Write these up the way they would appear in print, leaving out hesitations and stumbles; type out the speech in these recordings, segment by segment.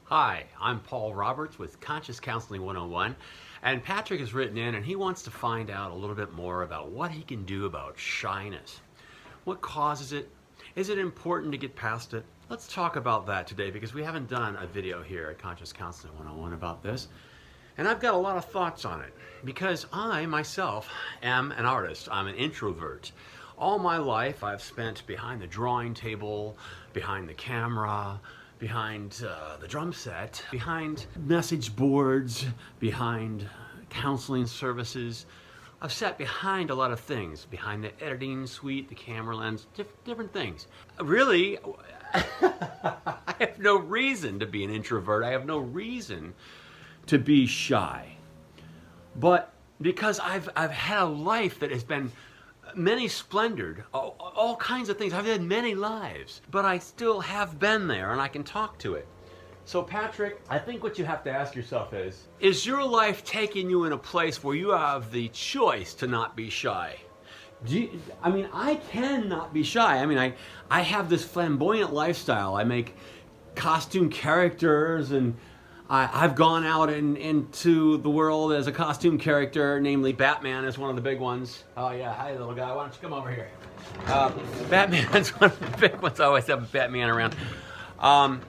Hi, I'm Paul Roberts with Conscious Counseling 101, and Patrick has written in and he wants to find out a little bit more about what he can do about shyness. What causes it? Is it important to get past it? Let's talk about that today because we haven't done a video here at Conscious Counseling 101 about this. And I've got a lot of thoughts on it because I myself am an artist. I'm an introvert. All my life I've spent behind the drawing table, behind the camera, behind the drum set, behind message boards, behind counseling services. I've sat behind a lot of things, behind the editing suite, the camera lens, different things. Really, I have no reason to be an introvert. I have no reason to be shy. But because I've had a life that has been many splendored, all kinds of things. I've had many lives, but I still have been there and I can talk to it. So Patrick, I think what you have to ask yourself is your life taking you in a place where you have the choice to not be shy? I cannot be shy. I have this flamboyant lifestyle. I make costume characters and I've gone out into the world as a costume character, namely Batman is one of the big ones. Oh yeah, hi little guy, why don't you come over here? Batman's one of the big ones. I always have Batman around. I've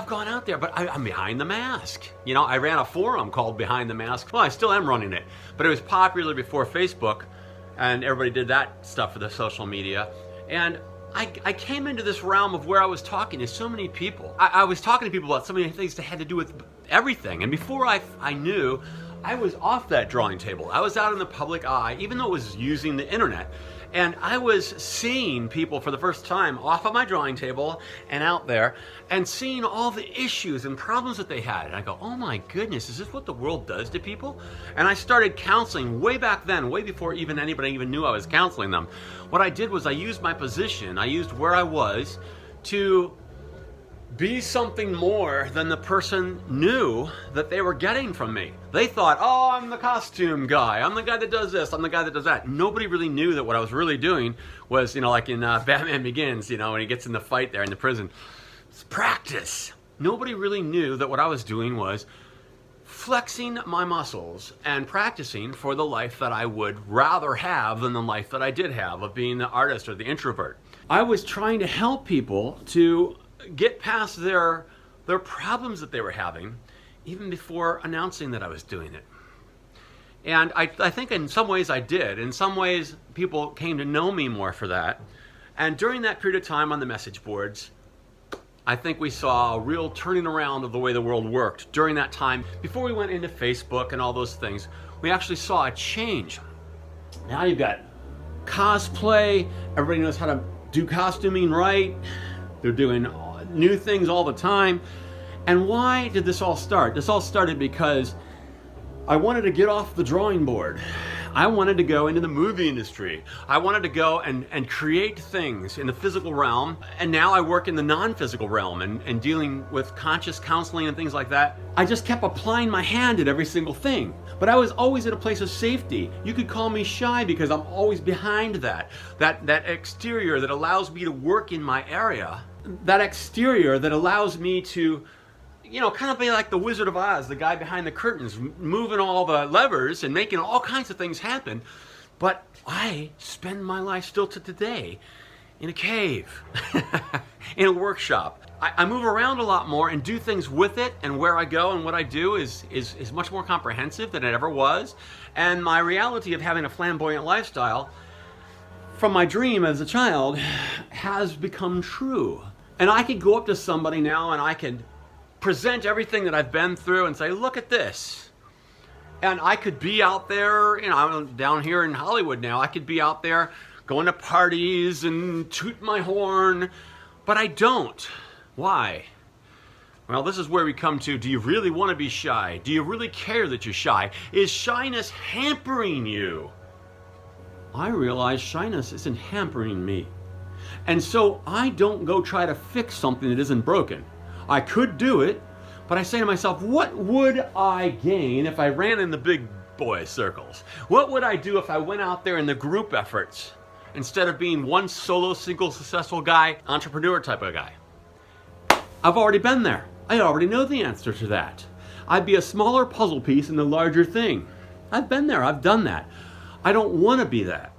gone out there, but I'm behind the mask. I ran a forum called Behind the Mask. Well, I still am running it, but it was popular before Facebook, and everybody did that stuff for the social media. And I came into this realm of where I was talking to so many people. I was talking to people about so many things that had to do with everything. And before I knew, I was off that drawing table. I was out in the public eye, even though it was using the internet. And I was seeing people for the first time off of my drawing table and out there and seeing all the issues and problems that they had. And I go, oh my goodness, is this what the world does to people? And I started counseling way back then, way before even anybody even knew I was counseling them. What I did was I used my position, I used where I was to be something more than the person knew that they were getting from me. They thought, oh, I'm the costume guy. I'm the guy that does this. I'm the guy that does that. Nobody really knew that what I was really doing was, like in Batman Begins, when he gets in the fight there in the prison. It's practice. Nobody really knew that what I was doing was flexing my muscles and practicing for the life that I would rather have than the life that I did have of being the artist or the introvert. I was trying to help people to get past their problems that they were having even before announcing that I was doing it. And I think in some ways I did. In some ways people came to know me more for that. And during that period of time on the message boards, I think we saw a real turning around of the way the world worked. During that time, before we went into Facebook and all those things, we actually saw a change. Now you've got cosplay, everybody knows how to do costuming right. They're doing new things all the time. And why did this all start? This all started because I wanted to get off the drawing board. I wanted to go into the movie industry. I wanted to go and create things in the physical realm. And now I work in the non-physical realm and dealing with conscious counseling and things like that. I just kept applying my hand at every single thing. But I was always at a place of safety. You could call me shy because I'm always behind that exterior that allows me to work in my area. That exterior that allows me to, kind of be like the Wizard of Oz, the guy behind the curtains, moving all the levers and making all kinds of things happen. But I spend my life still to today in a cave, in a workshop. I move around a lot more and do things with it, and where I go and what I do is much more comprehensive than it ever was. And my reality of having a flamboyant lifestyle from my dream as a child has become true. And I could go up to somebody now and I could present everything that I've been through and say, look at this. And I could be out there, I'm down here in Hollywood now, I could be out there going to parties and toot my horn, but I don't. Why? Well, this is where we come to, do you really want to be shy? Do you really care that you're shy? Is shyness hampering you? I realize shyness isn't hampering me. And so I don't go try to fix something that isn't broken. I could do it, but I say to myself, what would I gain if I ran in the big boy circles? What would I do if I went out there in the group efforts instead of being one solo, single, successful guy, entrepreneur type of guy? I've already been there. I already know the answer to that. I'd be a smaller puzzle piece in the larger thing. I've been there. I've done that. I don't want to be that.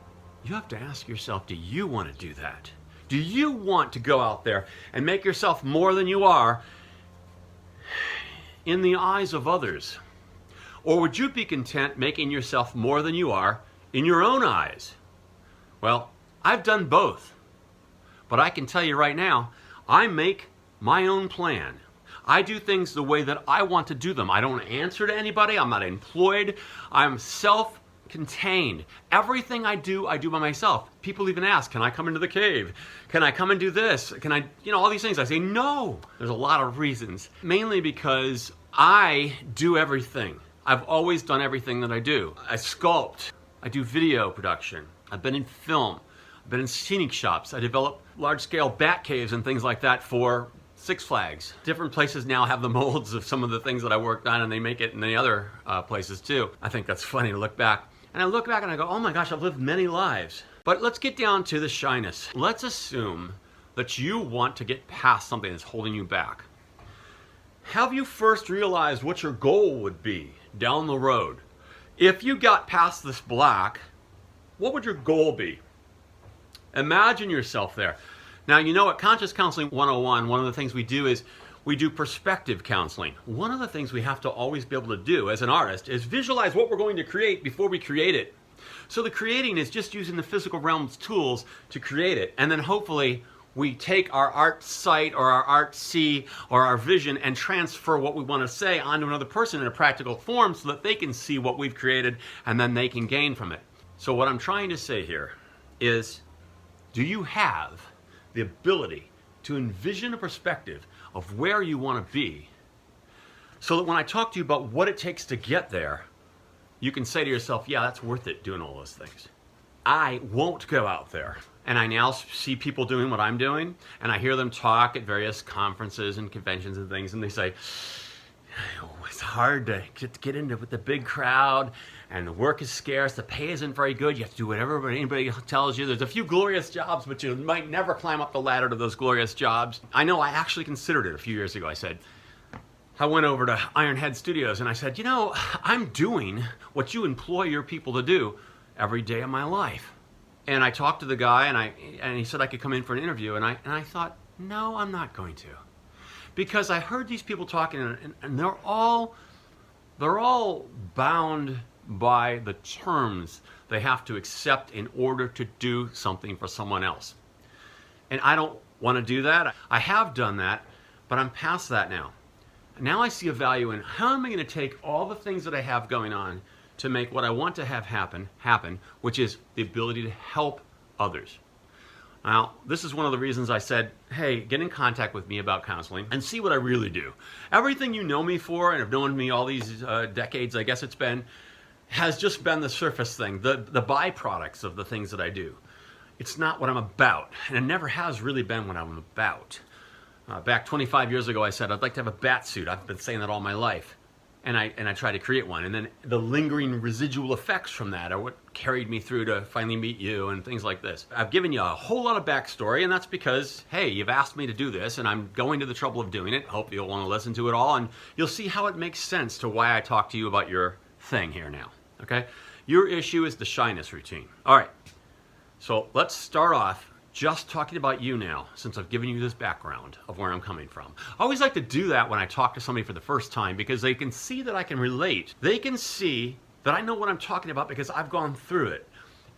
You have to ask yourself, do you want to do that? Do you want to go out there and make yourself more than you are in the eyes of others? Or would you be content making yourself more than you are in your own eyes? Well, I've done both. But I can tell you right now, I make my own plan. I do things the way that I want to do them. I don't answer to anybody. I'm not employed. I'm self-contained. Everything I do by myself. People even ask, can I come into the cave? Can I come and do this? Can I, all these things. I say no. There's a lot of reasons. Mainly because I do everything. I've always done everything that I do. I sculpt. I do video production. I've been in film. I've been in scenic shops. I develop large-scale bat caves and things like that for Six Flags. Different places now have the molds of some of the things that I worked on, and they make it in the other places too. I think that's funny to look back. And I look back and I go, oh my gosh, I've lived many lives. But let's get down to the shyness. Let's assume that you want to get past something that's holding you back. Have you first realized what your goal would be down the road? If you got past this block, what would your goal be? Imagine yourself there. Now, at Conscious Counseling 101, one of the things we do is we do perspective counseling. One of the things we have to always be able to do as an artist is visualize what we're going to create before we create it. So the creating is just using the physical realm's tools to create it. And then hopefully we take our art sight or our art see or our vision and transfer what we want to say onto another person in a practical form so that they can see what we've created and then they can gain from it. So what I'm trying to say here is, do you have the ability to envision a perspective of where you want to be so that when I talk to you about what it takes to get there, you can say to yourself, yeah, that's worth it doing all those things. I won't go out there. And I now see people doing what I'm doing, and I hear them talk at various conferences and conventions and things, and they say, oh, it's hard to get into with the big crowd, and the work is scarce, the pay isn't very good, you have to do whatever anybody tells you. There's a few glorious jobs, but you might never climb up the ladder to those glorious jobs. I know I actually considered it a few years ago. I went over to Ironhead Studios, and I said, I'm doing what you employ your people to do every day of my life. And I talked to the guy, and he said I could come in for an interview, and I thought, no, I'm not going to. Because I heard these people talking, and they're all bound by the terms they have to accept in order to do something for someone else. And I don't want to do that. I have done that, but I'm past that now. Now I see a value in how am I going to take all the things that I have going on to make what I want to have happen, which is the ability to help others. Now, this is one of the reasons I said, hey, get in contact with me about counseling and see what I really do. Everything you know me for and have known me all these decades, I guess it's been, has just been the surface thing, the byproducts of the things that I do. It's not what I'm about, and it never has really been what I'm about. Back 25 years ago, I said, I'd like to have a bat suit. I've been saying that all my life. And I tried to create one. And then the lingering residual effects from that are what carried me through to finally meet you and things like this. I've given you a whole lot of backstory, and that's because, hey, you've asked me to do this, and I'm going to the trouble of doing it. Hope you'll want to listen to it all, and you'll see how it makes sense to why I talk to you about your thing here now, okay? Your issue is the shyness routine. All right, so let's start off just talking about you now, since I've given you this background of where I'm coming from. I always like to do that when I talk to somebody for the first time because they can see that I can relate. They can see that I know what I'm talking about because I've gone through it.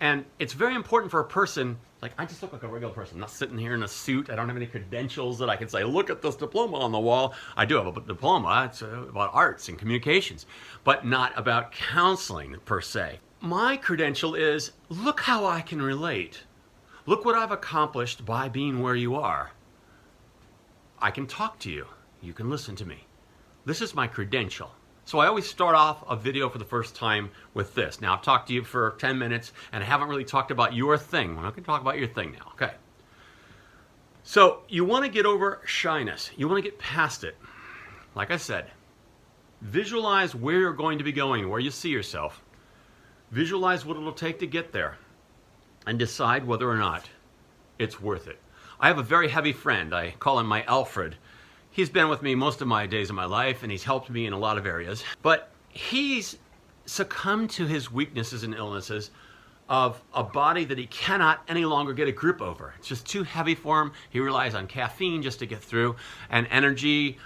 And it's very important for a person, like I just look like a regular person. I'm not sitting here in a suit. I don't have any credentials that I can say, look at this diploma on the wall. I do have a diploma. It's about arts and communications, but not about counseling per se. My credential is, look how I can relate. Look what I've accomplished by being where you are. I can talk to you. You can listen to me. This is my credential. So I always start off a video for the first time with this. Now I've talked to you for 10 minutes and I haven't really talked about your thing. We're not going to talk about your thing now, okay? So you want to get over shyness. You want to get past it. Like I said, visualize where you're going to be going, where you see yourself. Visualize what it'll take to get there. And decide whether or not it's worth it. I have a very heavy friend. I call him my Alfred. He's been with me most of my days of my life, and he's helped me in a lot of areas. But he's succumbed to his weaknesses and illnesses of a body that he cannot any longer get a grip over. It's just too heavy for him. He relies on caffeine just to get through, and energy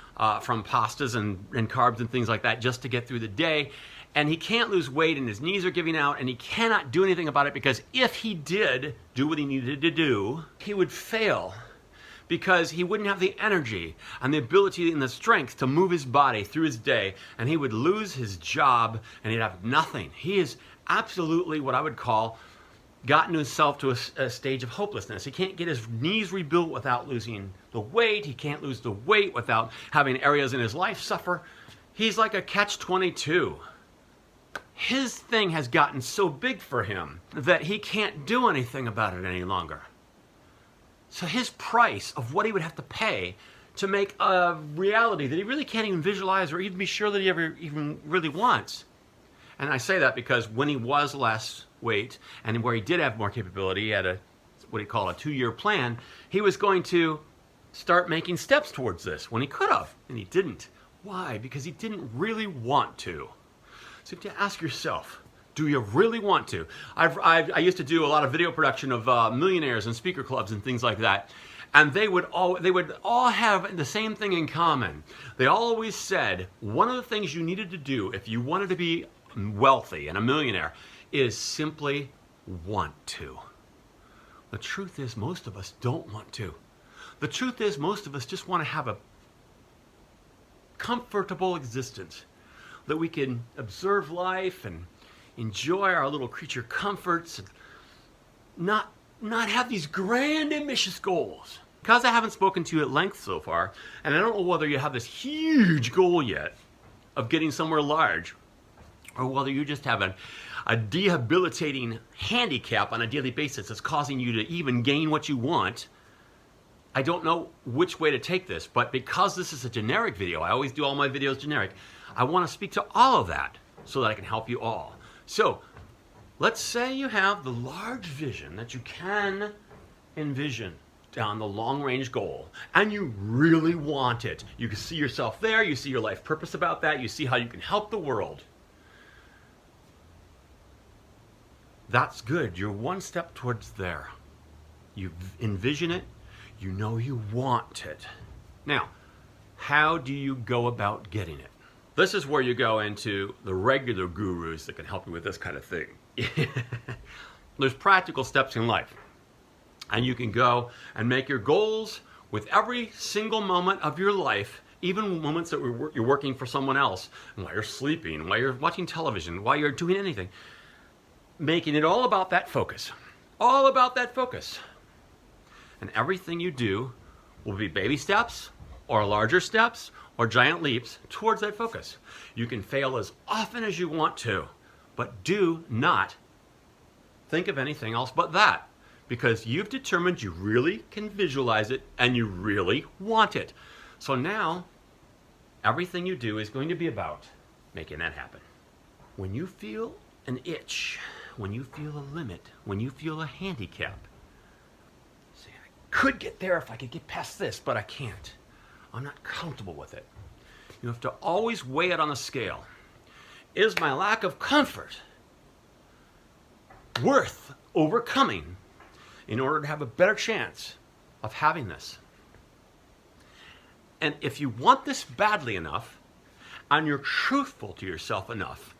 from pastas and carbs and things like that just to get through the day. And he can't lose weight, and his knees are giving out, and he cannot do anything about it, because if he did do what he needed to do, he would fail, because he wouldn't have the energy and the ability and the strength to move his body through his day, and he would lose his job, and he'd have nothing. He is absolutely what I would call gotten himself to a stage of hopelessness. He can't get his knees rebuilt without losing the weight. He can't lose the weight without having areas in his life suffer. He's like a catch-22. His thing has gotten so big for him that he can't do anything about it any longer. So his price of what he would have to pay to make a reality that he really can't even visualize or even be sure that he ever even really wants. And I say that because when he was less weight and where he did have more capability, he had what he called a 2-year plan, he was going to start making steps towards this when he could have, and he didn't. Why? Because he didn't really want to. So you have to ask yourself, do you really want to? I used to do a lot of video production of millionaires and speaker clubs and things like that. And they would all have the same thing in common. They always said, one of the things you needed to do if you wanted to be wealthy and a millionaire is simply want to. The truth is, most of us don't want to. The truth is, most of us just want to have a comfortable existence, that we can observe life and enjoy our little creature comforts and not have these grand ambitious goals. Because I haven't spoken to you at length so far, and I don't know whether you have this huge goal yet of getting somewhere large, or whether you just have a debilitating handicap on a daily basis that's causing you to even gain what you want. I don't know which way to take this, but because this is a generic video, I always do all my videos generic, I want to speak to all of that so that I can help you all. So, let's say you have the large vision that you can envision down the long-range goal, and you really want it. You can see yourself there, you see your life purpose about that, you see how you can help the world. That's good. You're one step towards there. You envision it, you know you want it. Now, how do you go about getting it? This is where you go into the regular gurus that can help you with this kind of thing. There's practical steps in life. And you can go and make your goals with every single moment of your life, even moments that you're working for someone else, while you're sleeping, while you're watching television, while you're doing anything. Making it all about that focus. All about that focus. And everything you do will be baby steps, or larger steps, or giant leaps towards that focus. You can fail as often as you want to, but do not think of anything else but that, because you've determined you really can visualize it and you really want it. So now, everything you do is going to be about making that happen. When you feel an itch, when you feel a limit, when you feel a handicap, say, I could get there if I could get past this, but I can't. I'm not comfortable with it. You have to always weigh it on a scale. Is my lack of comfort worth overcoming in order to have a better chance of having this? And if you want this badly enough, and you're truthful to yourself enough,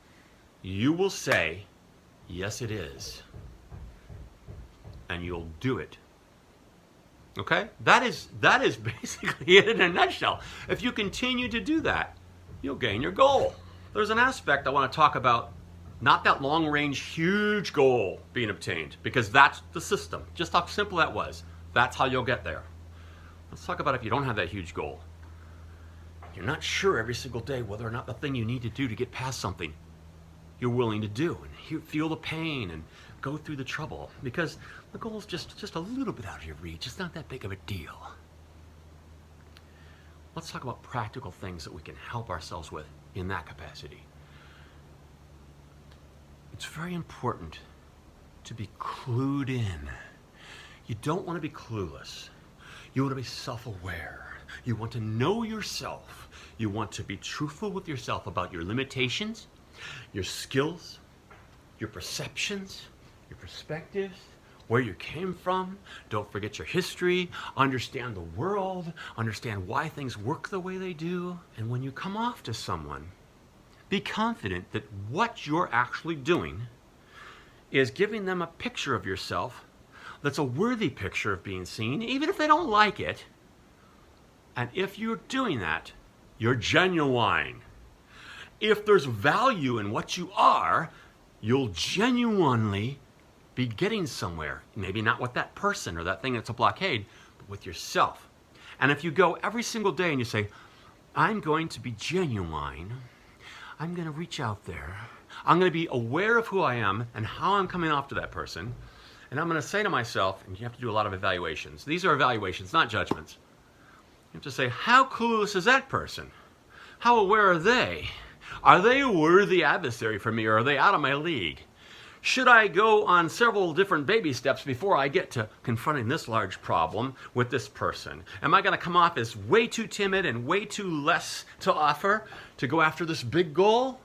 you will say, yes, it is. And you'll do it. Okay? That is basically it in a nutshell. If you continue to do that, you'll gain your goal. There's an aspect I want to talk about, not that long-range, huge goal being obtained, because that's the system. Just how simple that was. That's how you'll get there. Let's talk about if you don't have that huge goal. You're not sure every single day whether or not the thing you need to do to get past something you're willing to do, and feel the pain and go through the trouble, because the goal is just a little bit out of your reach. It's not that big of a deal. Let's talk about practical things that we can help ourselves with in that capacity. It's very important to be clued in. You don't want to be clueless. You want to be self-aware. You want to know yourself. You want to be truthful with yourself about your limitations, your skills, your perceptions, your perspectives, where you came from. Don't forget your history. Understand the world. Understand why things work the way they do. And when you come off to someone, be confident that what you're actually doing is giving them a picture of yourself that's a worthy picture of being seen, even if they don't like it. And if you're doing that, you're genuine. If there's value in what you are, you'll genuinely be getting somewhere. Maybe not with that person or that thing that's a blockade, but with yourself. And if you go every single day and you say, I'm going to be genuine, I'm going to reach out there, I'm going to be aware of who I am and how I'm coming off to that person, and I'm going to say to myself, and you have to do a lot of evaluations. These are evaluations, not judgments. You have to say, how clueless is that person? How aware are they? Are they a worthy adversary for me, or are they out of my league? Should I go on several different baby steps before I get to confronting this large problem with this person? Am I going to come off as way too timid and way too less to offer to go after this big goal?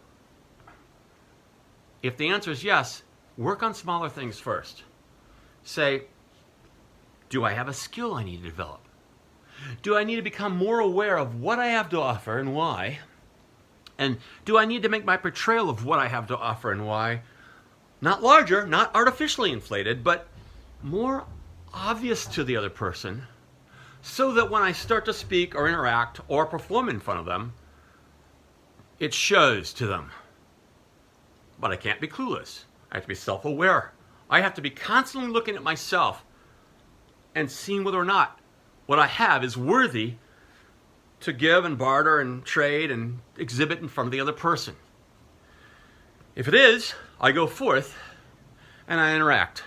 If the answer is yes, work on smaller things first. Say, do I have a skill I need to develop? Do I need to become more aware of what I have to offer and why? And do I need to make my portrayal of what I have to offer and why not larger, not artificially inflated, but more obvious to the other person, so that when I start to speak or interact or perform in front of them, it shows to them. But I can't be clueless. I have to be self-aware. I have to be constantly looking at myself and seeing whether or not what I have is worthy to give and barter and trade and exhibit in front of the other person. If it is, I go forth and I interact.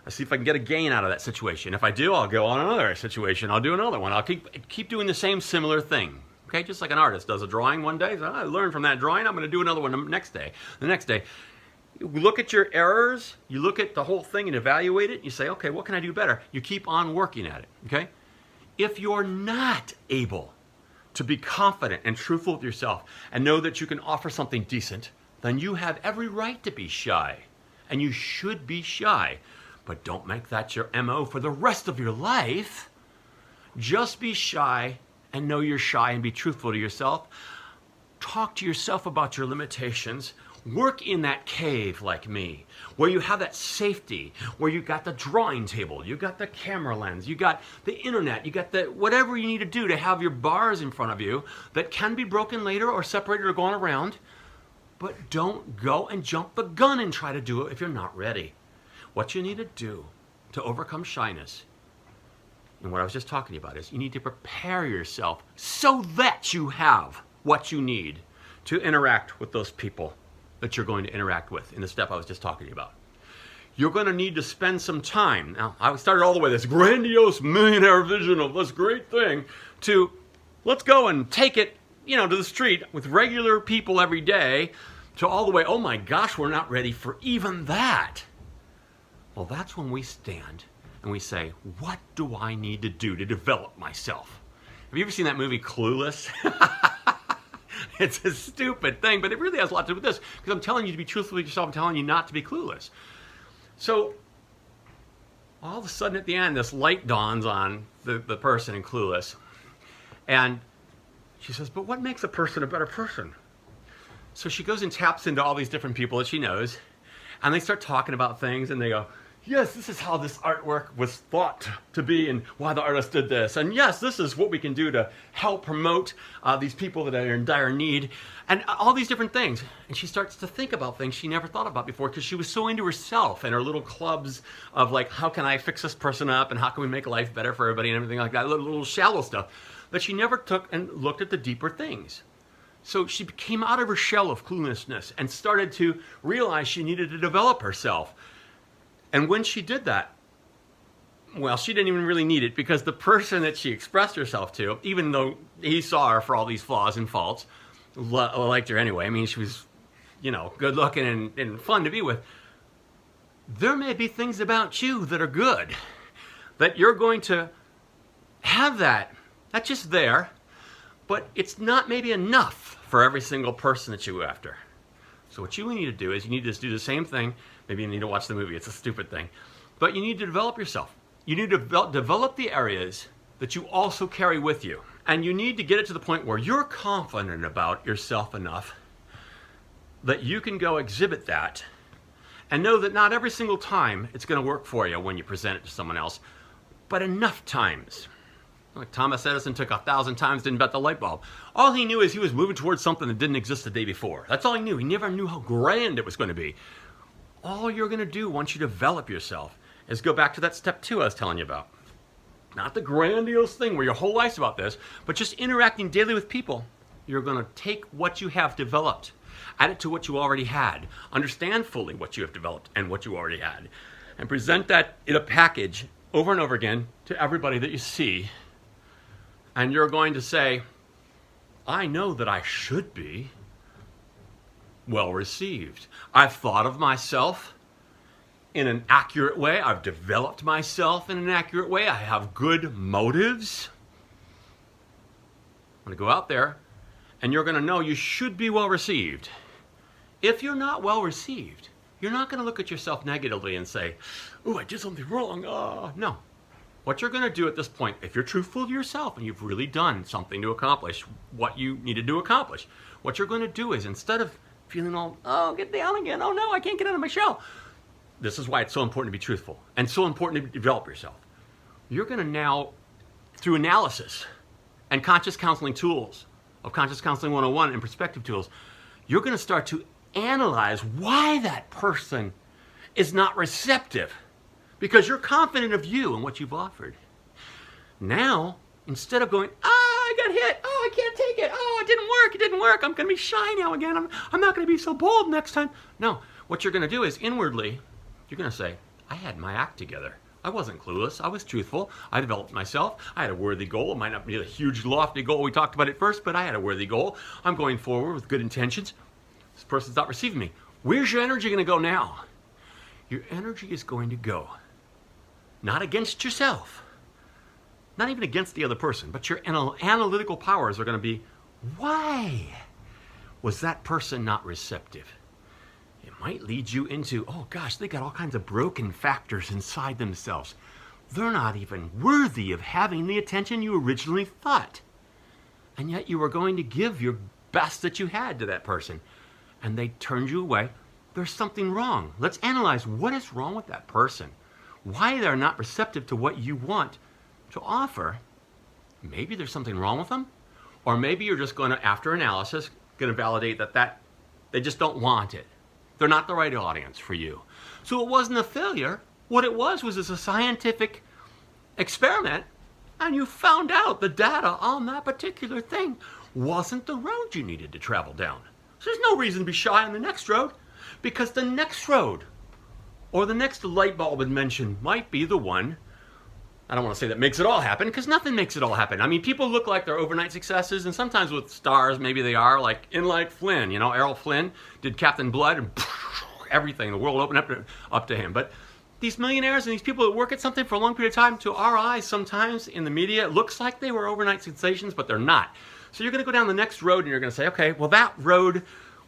I see if I can get a gain out of that situation. If I do, I'll go on another situation. I'll do another one. I'll keep doing the same similar thing. Okay, just like an artist does a drawing one day. So I learned from that drawing. I'm going to do another one the next day. The next day, you look at your errors. You look at the whole thing and evaluate it. You say, okay, what can I do better? You keep on working at it. Okay. If you're not able to be confident and truthful with yourself and know that you can offer something decent, then you have every right to be shy. And you should be shy. But don't make that your MO for the rest of your life. Just be shy and know you're shy and be truthful to yourself. Talk to yourself about your limitations. Work in that cave like me, where you have that safety, where you got the drawing table, you got the camera lens, you got the internet, you got the whatever you need to do to have your bars in front of you that can be broken later or separated or gone around. But don't go and jump the gun and try to do it if you're not ready. What you need to do to overcome shyness, and what I was just talking about, is you need to prepare yourself so that you have what you need to interact with those people that you're going to interact with in the step I was just talking about. You're going to need to spend some time. Now, I started all the way this grandiose millionaire vision of this great thing to let's go and take it, to the street with regular people every day, to all the way, oh my gosh, we're not ready for even that. Well, that's when we stand and we say, what do I need to do to develop myself? Have you ever seen that movie Clueless? It's a stupid thing, but it really has a lot to do with this, because I'm telling you to be truthful with yourself. I'm telling you not to be clueless. So all of a sudden at the end, this light dawns on the person in Clueless. And she says, but what makes a person a better person? So she goes and taps into all these different people that she knows, and they start talking about things, and they go, yes, this is how this artwork was thought to be and why the artist did this. And yes, this is what we can do to help promote these people that are in dire need, and all these different things. And she starts to think about things she never thought about before, because she was so into herself and her little clubs of like, how can I fix this person up and how can we make life better for everybody and everything like that, little shallow stuff. But she never took and looked at the deeper things. So she came out of her shell of cluelessness and started to realize she needed to develop herself. And when she did that, well, she didn't even really need it, because the person that she expressed herself to, even though he saw her for all these flaws and faults, liked her anyway. I mean, she was, good looking and fun to be with. There may be things about you that are good, that you're going to have that That's just there, but it's not maybe enough for every single person that you go after. So what you need to do is you need to do the same thing. Maybe you need to watch the movie. It's a stupid thing. But you need to develop yourself. You need to develop the areas that you also carry with you. And you need to get it to the point where you're confident about yourself enough that you can go exhibit that and know that not every single time it's going to work for you when you present it to someone else, but enough times. Like Thomas Edison took 1,000 times, didn't bet the light bulb. All he knew is he was moving towards something that didn't exist the day before. That's all he knew. He never knew how grand it was going to be. All you're going to do once you develop yourself is go back to that step 2 I was telling you about. Not the grandiose thing where your whole life's about this, but just interacting daily with people. You're going to take what you have developed, add it to what you already had, understand fully what you have developed and what you already had, and present that in a package over and over again to everybody that you see. And you're going to say, I know that I should be well received. I've thought of myself in an accurate way. I've developed myself in an accurate way. I have good motives. I'm going to go out there and you're going to know you should be well received. If you're not well received, you're not going to look at yourself negatively and say, oh, I did something wrong. No. What you're going to do at this point, if you're truthful to yourself and you've really done something to accomplish what you needed to accomplish, what you're going to do is instead of feeling all, oh, get down again, oh no, I can't get out of my shell. This is why it's so important to be truthful and so important to develop yourself. You're going to now, through analysis and conscious counseling tools of Conscious Counseling 101 and perspective tools, you're going to start to analyze why that person is not receptive. Because you're confident of you and what you've offered. Now, instead of going, I got hit, I can't take it, it didn't work, I'm going to be shy now again, I'm not going to be so bold next time. No, what you're going to do is inwardly, you're going to say, I had my act together. I wasn't clueless, I was truthful, I developed myself, I had a worthy goal. It might not be a huge lofty goal we talked about at first, but I had a worthy goal. I'm going forward with good intentions. This person's not receiving me. Where's your energy going to go now? Your energy is going to go not against yourself, not even against the other person, but your analytical powers are going to be, why was that person not receptive? It might lead you into, oh gosh, they got all kinds of broken factors inside themselves. They're not even worthy of having the attention you originally thought. And yet you were going to give your best that you had to that person, and they turned you away. There's something wrong. Let's analyze what is wrong with that person. Why they're not receptive to what you want to offer. Maybe there's something wrong with them, or maybe you're just going to, after analysis, going to validate that they just don't want it. They're not the right audience for you. So it wasn't a failure. What it was a scientific experiment, and you found out the data on that particular thing wasn't the road you needed to travel down. So there's no reason to be shy on the next road, because the next road or the next light bulb invention might be the one, I don't want to say that makes it all happen, because nothing makes it all happen. I mean, people look like they're overnight successes, and sometimes with stars, maybe they are, like Flynn. You know, Errol Flynn did Captain Blood, and everything, the world opened up to him. But these millionaires and these people that work at something for a long period of time, to our eyes, sometimes in the media, it looks like they were overnight sensations, but they're not. So you're going to go down the next road, and you're going to say, okay, well, that road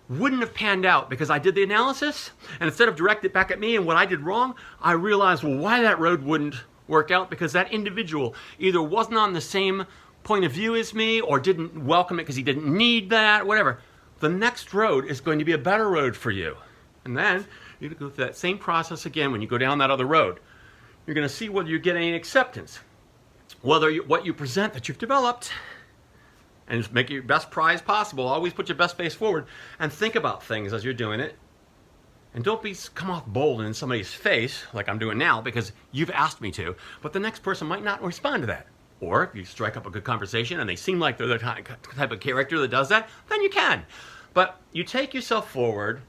wouldn't have panned out because I did the analysis, and instead of direct it back at me and what I did wrong, I realized, well, why that road wouldn't work out, because that individual either wasn't on the same point of view as me or didn't welcome it because he didn't need that, whatever. The next road is going to be a better road for you. And then you're going to go through that same process again when you go down that other road. You're going to see whether you're getting any acceptance, whether what you present that you've developed, and just make it your best prize possible. Always put your best face forward and think about things as you're doing it. And don't come off bold in somebody's face like I'm doing now because you've asked me to, but the next person might not respond to that. Or if you strike up a good conversation and they seem like they're the type of character that does that, then you can. But you take yourself forward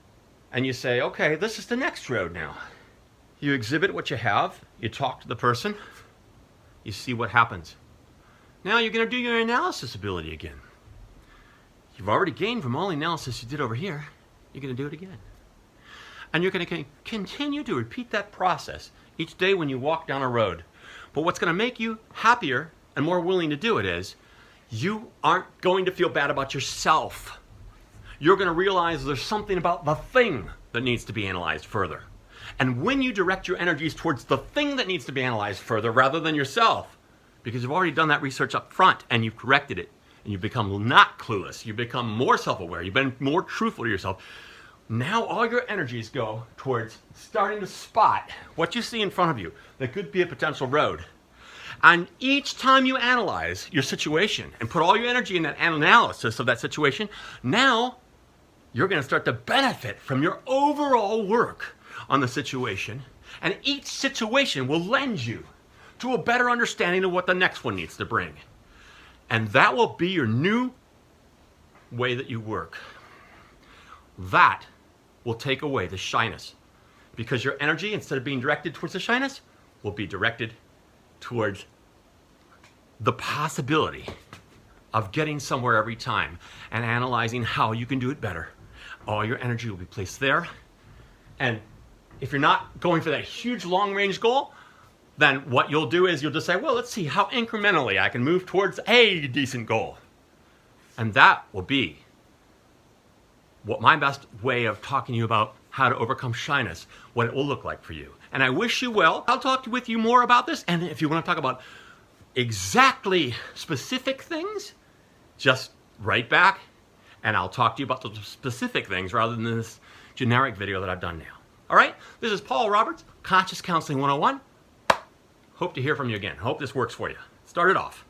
and you say, okay, this is the next road now. You exhibit what you have, you talk to the person, you see what happens. Now you're going to do your analysis ability again. You've already gained from all the analysis you did over here. You're going to do it again. And you're going to continue to repeat that process each day when you walk down a road. But what's going to make you happier and more willing to do it is you aren't going to feel bad about yourself. You're going to realize there's something about the thing that needs to be analyzed further. And when you direct your energies towards the thing that needs to be analyzed further rather than yourself, because you've already done that research up front and you've corrected it, and you've become not clueless, you've become more self-aware, you've been more truthful to yourself, now all your energies go towards starting to spot what you see in front of you that could be a potential road. And each time you analyze your situation and put all your energy in that analysis of that situation, now you're going to start to benefit from your overall work on the situation. And each situation will lend you to a better understanding of what the next one needs to bring. And that will be your new way that you work. That will take away the shyness, because your energy, instead of being directed towards the shyness, will be directed towards the possibility of getting somewhere every time and analyzing how you can do it better. All your energy will be placed there. And if you're not going for that huge long-range goal, then what you'll do is you'll just say, well, let's see how incrementally I can move towards a decent goal. And that will be what my best way of talking to you about how to overcome shyness, what it will look like for you. And I wish you well. I'll talk with you more about this. And if you want to talk about exactly specific things, just write back and I'll talk to you about the specific things rather than this generic video that I've done now. All right? This is Paul Roberts, Conscious Counseling 101. Hope to hear from you again. Hope this works for you. Start it off.